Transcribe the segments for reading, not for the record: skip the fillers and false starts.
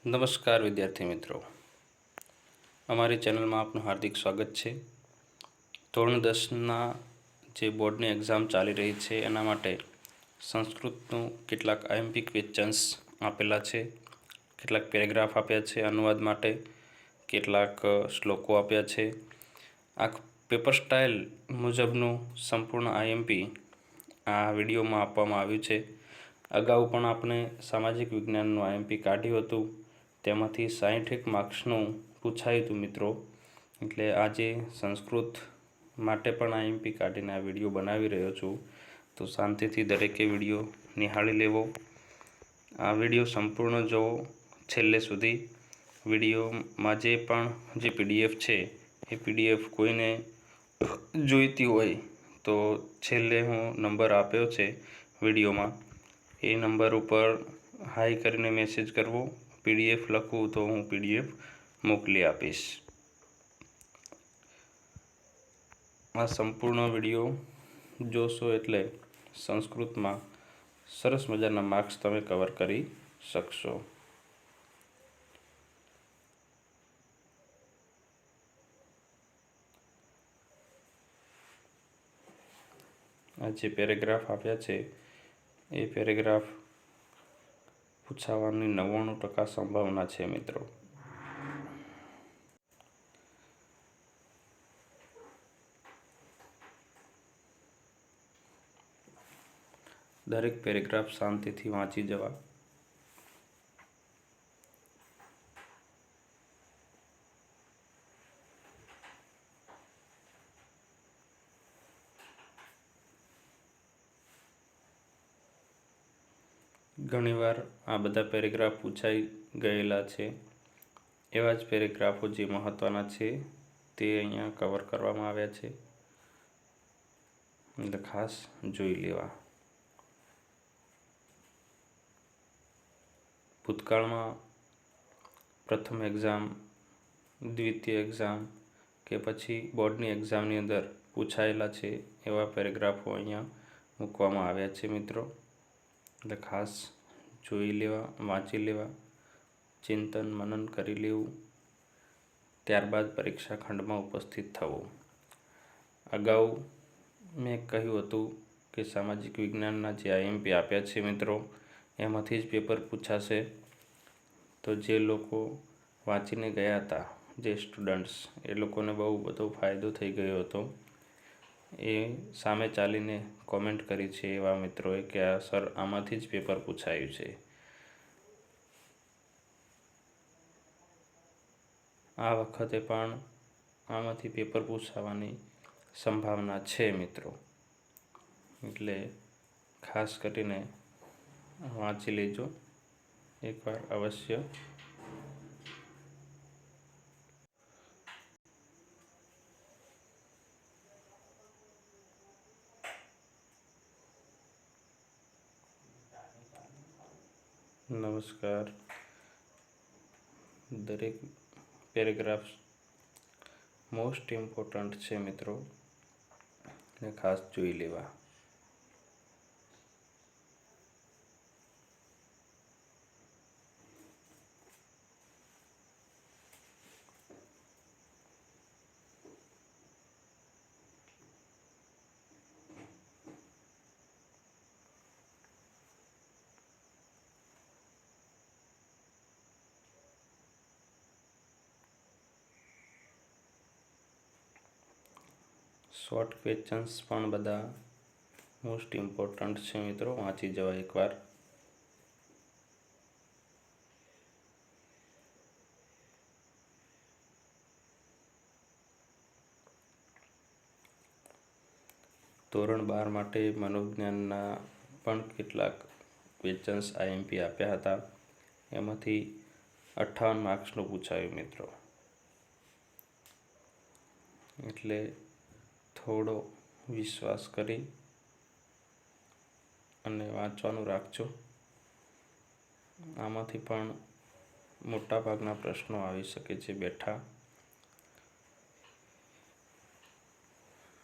નમસ્કાર વિદ્યાર્થી મિત્રો, અમારી ચેનલમાં આપનું હાર્દિક સ્વાગત છે। ધોરણ 10ના જે બોર્ડની એક્ઝામ ચાલી રહી છે એના માટે સંસ્કૃતનું કેટલાક આઈએમપી ક્વેશ્ચન્સ આપેલા છે, કેટલાક પેરેગ્રાફ આપ્યા છે અનુવાદ માટે, કેટલાક શ્લોકો આપ્યા છે। આ પેપર સ્ટાઇલ મુજબનું સંપૂર્ણ આઈએમપી આ વિડીયોમાં આપવામાં આવ્યું છે। અગાઉ પણ આપણે સામાજિક વિજ્ઞાનનું આઈએમપી કાઢ્યું હતું, તેમાંથી 60 માર્ક્સનું પૂછાયું હતું મિત્રો। એટલે આજે સંસ્કૃત માટે પણ આઈએમપી કાઢીને આ વિડીયો બનાવી રહ્યો છું, તો શાંતિથી દરેકે વિડીયો નિહાળી લેવો। આ વિડીયો સંપૂર્ણ જોવો છેલ્લે સુધી। વિડીયોમાં જે પીડીએફ છે એ પીડીએફ કોઈને જોઈતી હોય તો છેલ્લે હું નંબર આપ્યો છે વિડીયોમાં, એ નંબર ઉપર હાઈ કરીને મેસેજ કરવો। પીડીએફ લખવું તો હું પીડીએફ મોકલી આપીશ। આ સંપૂર્ણ વિડીયો જોશો એટલે સંસ્કૃતમાં સરસ મજાના માર્ક્સ તમે કવર કરી શકશો। આ જે પેરેગ્રાફ આપ્યા છે એ પેરેગ્રાફ પૂછાવાની 99% સંભાવના છે મિત્રો। દરેક પેરેગ્રાફ શાંતિથી વાંચી જવા। ઘણીવાર આ બધા પેરેગ્રાફ પૂછાઈ ગયેલા છે, એવા જ પેરેગ્રાફો જે મહત્ત્વના છે તે અહીંયા કવર કરવામાં આવ્યા છે, એટલે ખાસ જોઈ લેવા। ભૂતકાળમાં પ્રથમ એક્ઝામ, દ્વિતીય એક્ઝામ કે પછી બોર્ડની એક્ઝામની અંદર પૂછાયેલા છે એવા પેરેગ્રાફો અહીંયા મૂકવામાં આવ્યા છે મિત્રો, એટલે ખાસ જોઈ લેવા, વાંચી લેવા, ચિંતન મનન કરી લેવું, ત્યારબાદ પરીક્ષા ખંડમાં ઉપસ્થિત થવું। અગાઉ મેં કહ્યું હતું કે સામાજિક વિજ્ઞાનના જે આઈએમપી આપ્યા છે મિત્રો એમાંથી જ પેપર પૂછાશે। તો જે લોકો વાંચીને ગયા હતા, જે સ્ટુડન્ટ્સ, એ લોકોને બહુ બધો ફાયદો થઈ ગયો હતો। એ સામે ચાલીને કોમેન્ટ કરી છે એવા મિત્રોએ કે આ સર આમાંથી જ પેપર પૂછાયું છે। આ વખતે પણ આમાંથી પેપર પૂછાવાની સંભાવના છે મિત્રો, એટલે ખાસ કરીને વાંચી લેજો એકવાર અવશ્ય। નમસ્કાર। દરેક પેરેગ્રાફ મોસ્ટ ઇમ્પોર્ટન્ટ છે મિત્રો, ને ખાસ જોઈ લેવા। શોર્ટ ક્વેશ્ચન્સ પણ બધા મોસ્ટ ઇમ્પોર્ટન્ટ છે મિત્રો, વાંચી જવા એકવાર। ધોરણ 12 માટે મનોવિજ્ઞાનના પણ કેટલાક ક્વેશ્ચન્સ આઈએમપી આપ્યા હતા, એમાંથી 58 માર્ક્સનું પૂછાયું મિત્રો, એટલે થોડો વિશ્વાસ કરી અને વાંચવાનું રાખજો। આમાંથી પણ મોટાભાગના પ્રશ્નો આવી શકે છે બેઠા।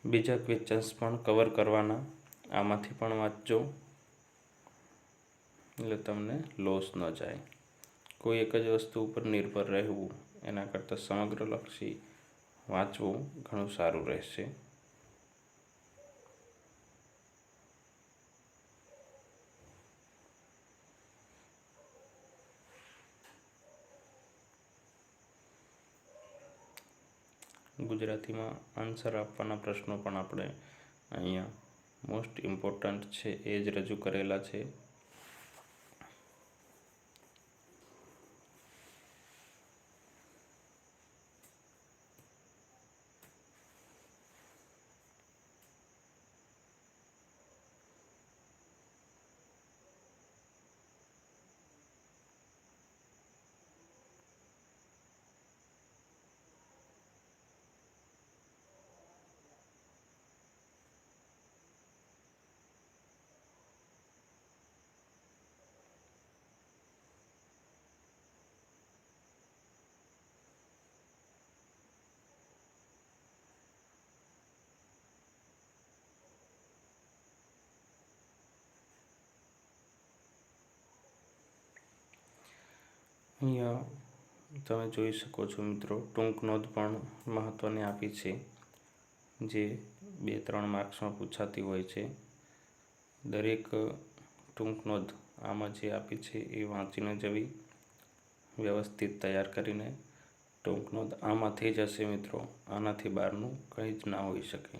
બીજા ક્વેશ્ચન્સ પણ કવર કરવાના, આમાંથી પણ વાંચજો એટલે તમને લોસ ન જાય। કોઈ એક જ વસ્તુ ઉપર નિર્ભર રહેવું એના કરતાં સમગ્રલક્ષી વાંચવું ઘણું સારું રહેશે. ગુજરાતીમાં આન્સર આપવાના પ્રશ્નો પણ આપણે અહીંયા મોસ્ટ ઇમ્પોર્ટન્ટ છે એ જ રજૂ કરેલા છે. અહીંયા તમે જોઈ શકો છો મિત્રો, ટૂંક નોંધ પણ મહત્ત્વની આપી છે, જે 2-3 માર્ક્સમાં પૂછાતી હોય છે. દરેક ટૂંક નોંધ આમાં જે આપી છે એ વાંચીને જવી, વ્યવસ્થિત તૈયાર કરીને ટૂંક નોંધ આમાંથી જ હશે મિત્રો. આનાથી બહારનું કંઈ જ ના હોઈ શકે.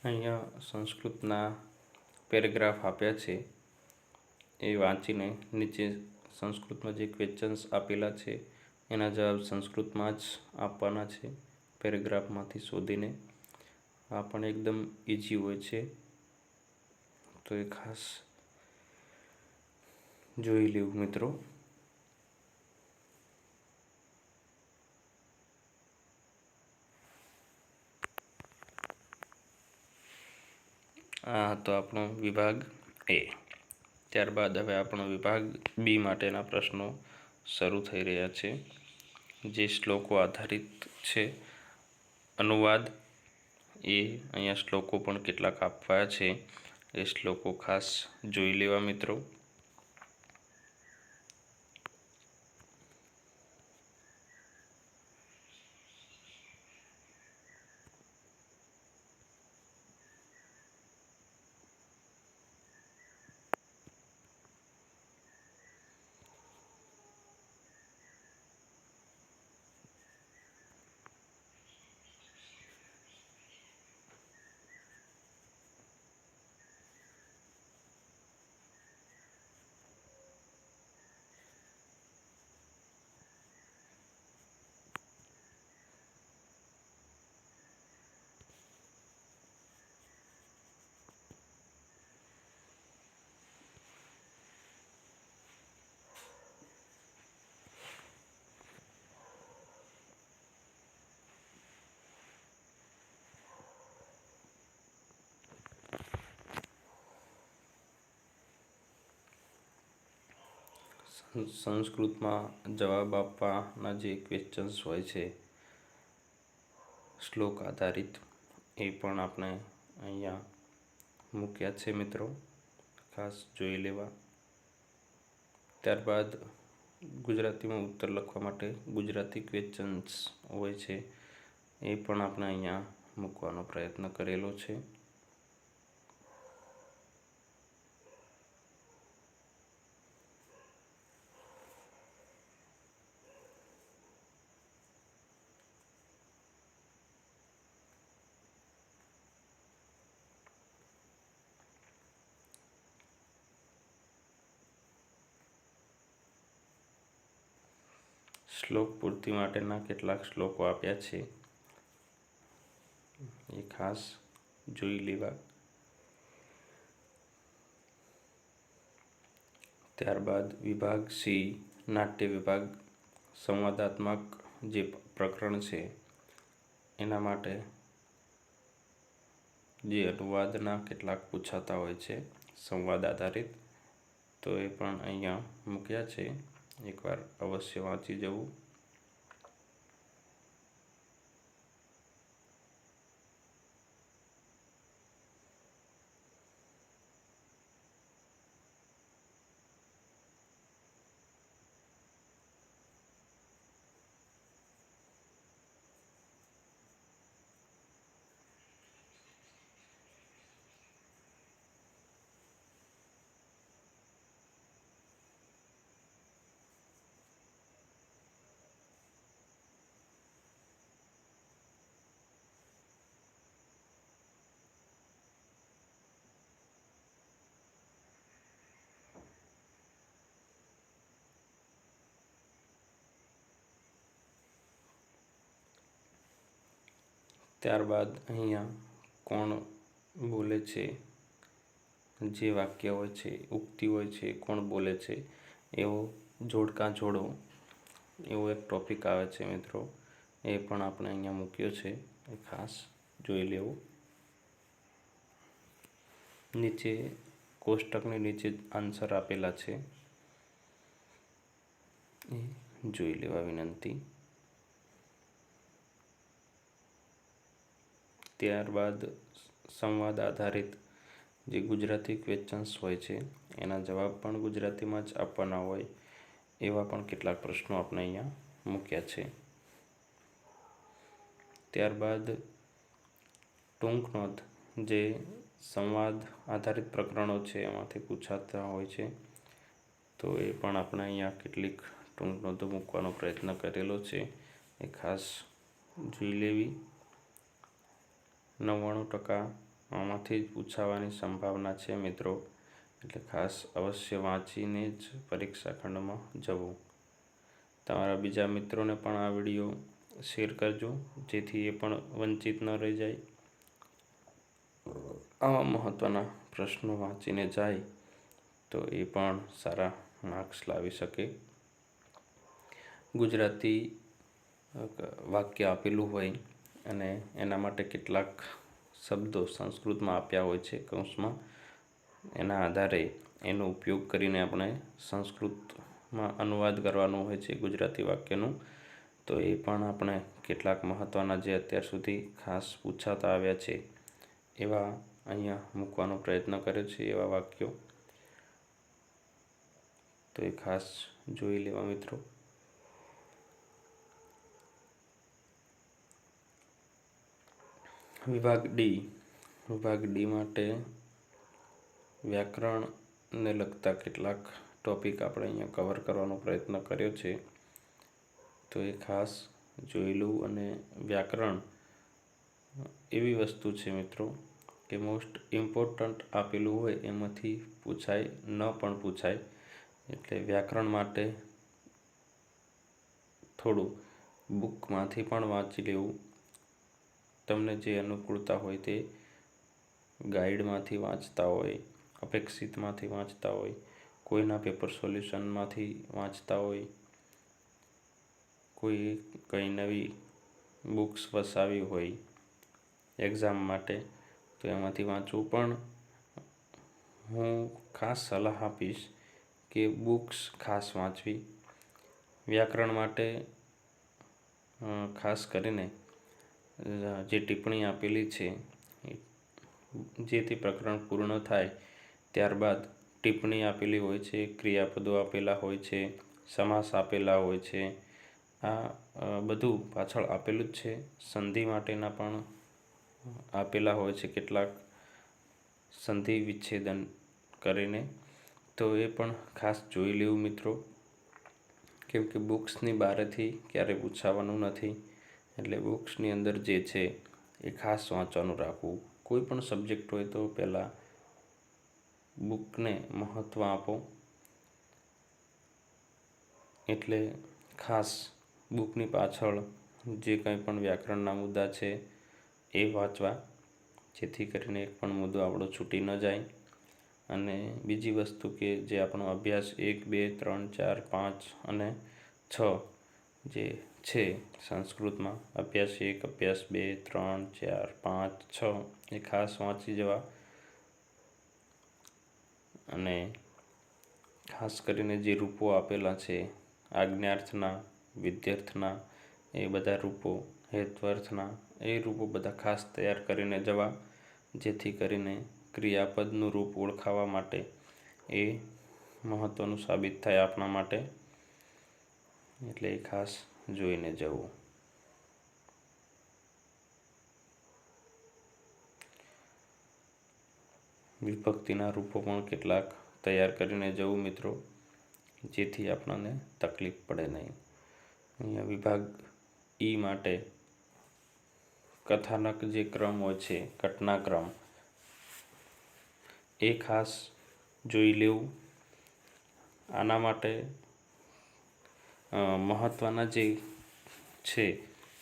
અહીંયા સંસ્કૃતના પેરેગ્રાફ આપ્યા છે, એ વાંચીને નીચે સંસ્કૃતમાં જે ક્વેશ્ચન્સ આપેલા છે એના જવાબ સંસ્કૃતમાં જ આપવાના છે, પેરેગ્રાફમાંથી શોધીને. આ પણ એકદમ ઇઝી હોય છે, તો એ ખાસ જોઈ લેવું મિત્રો. આ હતો આપણો વિભાગ એ. ત્યારબાદ હવે આપણો વિભાગ બી માટેના પ્રશ્નો શરૂ થઈ રહ્યા છે, જે શ્લોકો આધારિત છે. અનુવાદ એ અહીંયા શ્લોકો પણ કેટલાક આપ્યા છે, એ શ્લોકો ખાસ જોઈ લેવા મિત્રો. સંસ્કૃતમાં જવાબ આપવાના જે ક્વેશ્ચન્સ હોય છે શ્લોક આધારિત, એ પણ આપણે અહીંયા મૂક્યા છે મિત્રો, ખાસ જોઈ લેવા. ત્યારબાદ ગુજરાતીમાં ઉત્તર લખવા માટે ગુજરાતી ક્વેશ્ચન્સ હોય છે, એ પણ આપણે અહીંયા મૂકવાનો પ્રયત્ન કરેલો છે. શ્લોક પૂર્તિ માટેના કેટલાક શ્લોકો આપ્યા છે, એ ખાસ જોઈ લેવા. ત્યારબાદ વિભાગ સી નાટ્ય વિભાગ સંવાદાત્મક જે પ્રકરણ છે એના માટે જે અનુવાદના કેટલાક પૂછાતા હોય છે સંવાદ આધારિત, તો એ પણ અહીંયા મૂક્યા છે, એકવાર અવશ્ય વાંચી જવું. ત્યારબાદ અહીંયા કોણ બોલે છે, જે વાક્ય હોય છે, ઉક્તિ હોય છે, કોણ બોલે છે, એવો જોડકા જોડો એવો એક ટોપિક આવે છે મિત્રો, એ પણ આપણે અહીંયા મૂક્યો છે, એ ખાસ જોઈ લેવું. નીચે કોષ્ટકની નીચે આન્સર આપેલા છે, એ જોઈ લેવા વિનંતી. ત્યારબાદ સંવાદ આધારિત જે ગુજરાતી ક્વેશ્ચન્સ હોય છે એના જવાબ પણ ગુજરાતીમાં જ આપવાના હોય એવા પણ કેટલાક પ્રશ્નો આપણે અહીંયા મૂક્યા છે. ત્યારબાદ ટૂંક નોંધ જે સંવાદ આધારિત પ્રકરણો છે એમાંથી પૂછાતા હોય છે, તો એ પણ આપણે અહીંયા કેટલીક ટૂંક નોંધો મૂકવાનો પ્રયત્ન કરેલો છે, એ ખાસ જોઈ લેવી. 99% આમાંથી જ પૂછાવાની સંભાવના છે મિત્રો, એટલે ખાસ અવશ્ય વાંચીને જ પરીક્ષા ખંડમાં જવું. તમારા બીજા મિત્રોને પણ આ વિડીયો શેર કરજો, જેથી એ પણ વંચિત ન રહી જાય. આવા મહત્ત્વના પ્રશ્નો વાંચીને જાય તો એ પણ સારા માર્ક્સ લાવી શકે. ગુજરાતી વાક્ય આપેલું હોય અને એના માટે કેટલાક શબ્દો સંસ્કૃતમાં આપ્યા હોય છે કૌંસમાં, એના આધારે એનો ઉપયોગ કરીને આપણે સંસ્કૃતમાં અનુવાદ કરવાનો હોય છે ગુજરાતી વાક્યનું, તો એ પણ આપણે કેટલાક મહત્ત્વના જે અત્યાર સુધી ખાસ પૂછાતા આવ્યા છે એવા અહીંયા મૂકવાનો પ્રયત્ન કર્યો છે, એવા વાક્યો, તો એ ખાસ જોઈ લેવા મિત્રો. વિભાગ ડી માટે વ્યાકરણને લગતા કેટલાક ટોપિક આપણે અહીંયા કવર કરવાનો પ્રયત્ન કર્યો છે, તો એ ખાસ જોઈ લઉં. અને વ્યાકરણ એવી વસ્તુ છે મિત્રો કે મોસ્ટ ઇમ્પોર્ટન્ટ આપેલું હોય એમાંથી પૂછાય ન પણ પૂછાય, એટલે વ્યાકરણ માટે થોડું બુકમાંથી પણ વાંચી લેવું. તમને જે અનુકૂળતા હોય તે ગાઈડમાંથી વાંચતા હોય, અપેક્ષિતમાંથી વાંચતા હોય, કોઈના પેપર સોલ્યુશનમાંથી વાંચતા હોય, કોઈ કંઈ નવી બુક્સ વસાવી હોય એક્ઝામ માટે, તો એમાંથી વાંચવું. પણ હું ખાસ સલાહ આપીશ કે બુક્સ ખાસ વાંચવી. વ્યાકરણ માટે ખાસ કરીને જે ટિપ્પણી આપેલી છે, જે તે પ્રકરણ પૂર્ણ થાય ત્યારબાદ ટિપ્પણી આપેલી હોય છે, ક્રિયાપદો આપેલા હોય છે, સમાસ આપેલા હોય છે, આ બધું પાછળ આપેલું જ છે. સંધિ માટેના પણ આપેલા હોય છે કેટલાક, સંધિ વિચ્છેદન કરીને, તો એ પણ ખાસ જોઈ લેવું મિત્રો, કેમ કે બુક્સની બહારથી ક્યારેય પૂછાવાનું નથી, એટલે બુક્સની અંદર જે છે એ ખાસ વાંચવાનું રાખવું. કોઈ પણ સબ્જેક્ટ હોય તો પહેલાં બુકને મહત્ત્વ આપો, એટલે ખાસ બુકની પાછળ જે કંઈ પણ વ્યાકરણના મુદ્દા છે એ વાંચવા, જેથી કરીને એક પણ મુદ્દો આપણો છૂટી ન જાય. અને બીજી વસ્તુ કે જે આપણો અભ્યાસ 1, 2, 3, 4, 5 અને 6 જે છે સંસ્કૃતમાં, અભ્યાસ 1, અભ્યાસ 2, 3, 4, 5, 6 એ ખાસ વાંચી જવા. અને ખાસ કરીને જે રૂપો આપેલા છે આજ્ઞાર્થના, વિદ્યાર્થના, એ બધા રૂપો, હેત્વર્થના, એ રૂપો બધા ખાસ તૈયાર કરીને જવા, જેથી કરીને ક્રિયાપદનું રૂપ ઓળખાવા માટે એ મહત્ત્વનું સાબિત થાય આપણા માટે. એટલે એ ખાસ જોઈને જવું. વિભક્તિના રૂપો પણ કેટલાક તૈયાર કરીને જવું મિત્રો, જેથી આપણને તકલીફ પડે નહીં. અહીંયા વિભાગ ઈ માટે કથાનક જે ક્રમ હોય છે, ઘટનાક્રમ, એ ખાસ જોઈ લેવું. આના માટે મહત્ત્વના જે છે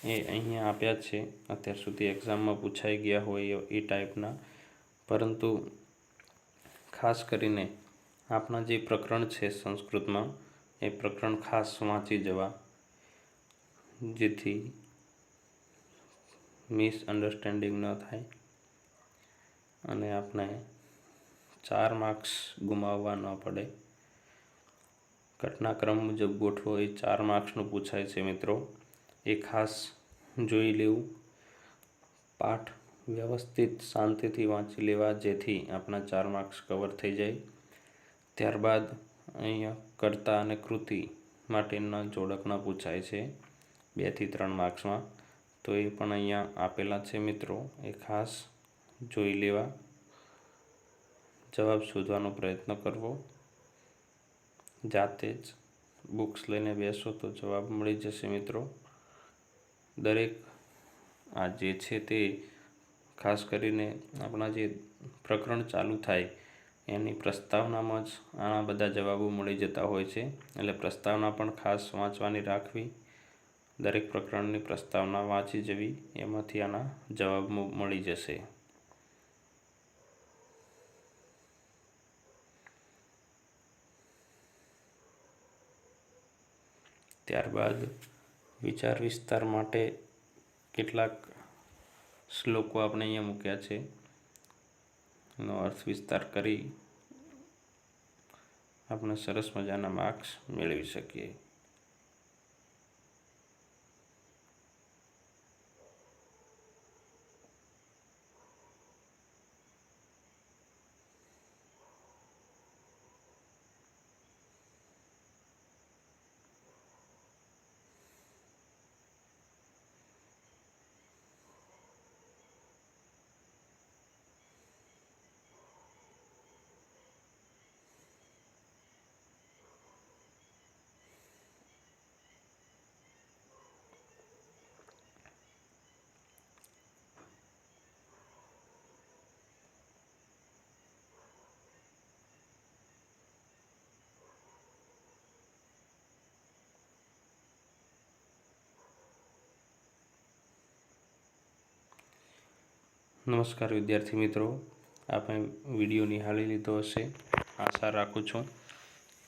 એ અહીંયા આપ્યા છે. અત્યાર સુધી એક્ઝામમાં પૂછાઈ ગયા હોય એ ટાઈપના. પરંતુ ખાસ કરીને આપણા જે પ્રકરણ છે સંસ્કૃતમાં, એ પ્રકરણ ખાસ વાંચી જવા, જેથી મિસઅન્ડરસ્ટેન્ડિંગ ન થાય અને આપણે 4 માર્ક્સ ગુમાવવા ન પડે. ઘટનાક્રમ મુજબ ગોઠવો એ 4 માર્ક્સનું પૂછાય છે મિત્રો, એ ખાસ જોઈ લેવું. પાઠ વ્યવસ્થિત શાંતિથી વાંચી લેવા, જેથી આપણા 4 માર્ક્સ કવર થઈ જાય. ત્યારબાદ અહીંયા કર્તા અને કૃતિ માટેના જોડકણા પૂછાય છે 2 થી 3 માર્ક્સમાં. તો એ પણ અહીંયા આપેલા છે મિત્રો, એ ખાસ જોઈ લેવા. જવાબ શોધવાનો પ્રયત્ન કરવો. જાતે જ બુક્સ લઈને બેસો તો જવાબ મળી જશે મિત્રો. દરેક આ જે છે તે ખાસ કરીને આપણા જે પ્રકરણ ચાલુ થાય એની પ્રસ્તાવનામાં જ આના બધા જવાબો મળી જતા હોય છે. એટલે પ્રસ્તાવના પણ ખાસ વાંચવાની રાખવી. દરેક પ્રકરણની પ્રસ્તાવના વાંચી જવી, એમાંથી આના જવાબ મળી જશે. ત્યારબાદ વિચાર વિસ્તાર માટે કેટલાક શ્લોકો આપણે અહીંયા મૂક્યા છે. એનો અર્થ વિસ્તાર કરી આપણે સરસ મજાના માર્ક્સ મેળવી શકીએ. નમસ્કાર વિદ્યાર્થી મિત્રો, આપણે વિડીયો નિહાળી લીધો હશે. આશા રાખું છું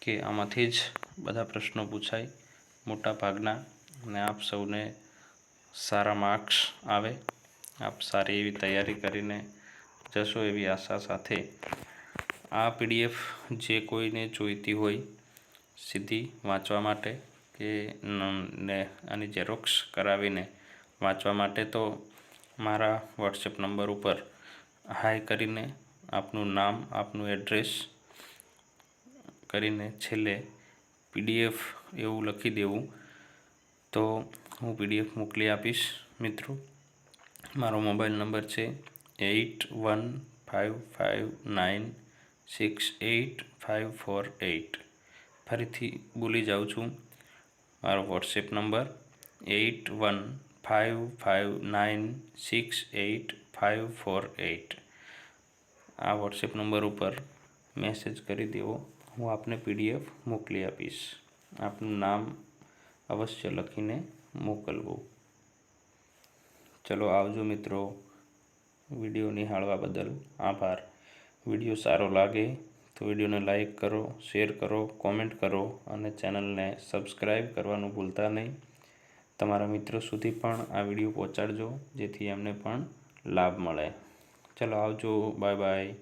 કે આમાંથી જ બધા પ્રશ્નો પૂછાય મોટા ભાગના, અને આપ સૌને સારા માર્ક્સ આવે. આપ સારી એવી તૈયારી કરીને જશો એવી આશા સાથે આ PDF જે કોઈને જોઈતી હોય સીધી વાંચવા માટે કે આની ઝેરોક્સ કરાવીને વાંચવા માટે, તો મારા વોટ્સએપ નંબર ઉપર હાય કરીને આપનું નામ, આપનું એડ્રેસ કરીને છેલ્લે PDF એવું લખી દેવું, તો હું PDF મોકલી આપીશ મિત્રો. મારો મોબાઈલ નંબર છે 8155968548. ફરીથી ભૂલી જાઉં છું, મારો વોટ્સએપ નંબર 8155968548. આ વોટ્સએપ નંબર ઉપર મેસેજ કરી દેવો, હું આપને PDF મોકલી આપીશ. આપનું નામ અવશ્ય લખીને મોકલવું. ચલો આવજો મિત્રો. વિડીયો નિહાળવા બદલ આભાર. વિડીયો સારો લાગે તો વિડીયોને લાઈક કરો, શેર કરો, કોમેન્ટ કરો અને ચેનલને સબસ્ક્રાઈબ કરવાનું ભૂલતા નહીં. તમારા મિત્રો સુધી પણ આ વિડીયો પહોંચાડજો જેથી એમને પણ લાભ મળે. ચલો આવજો. Bye bye.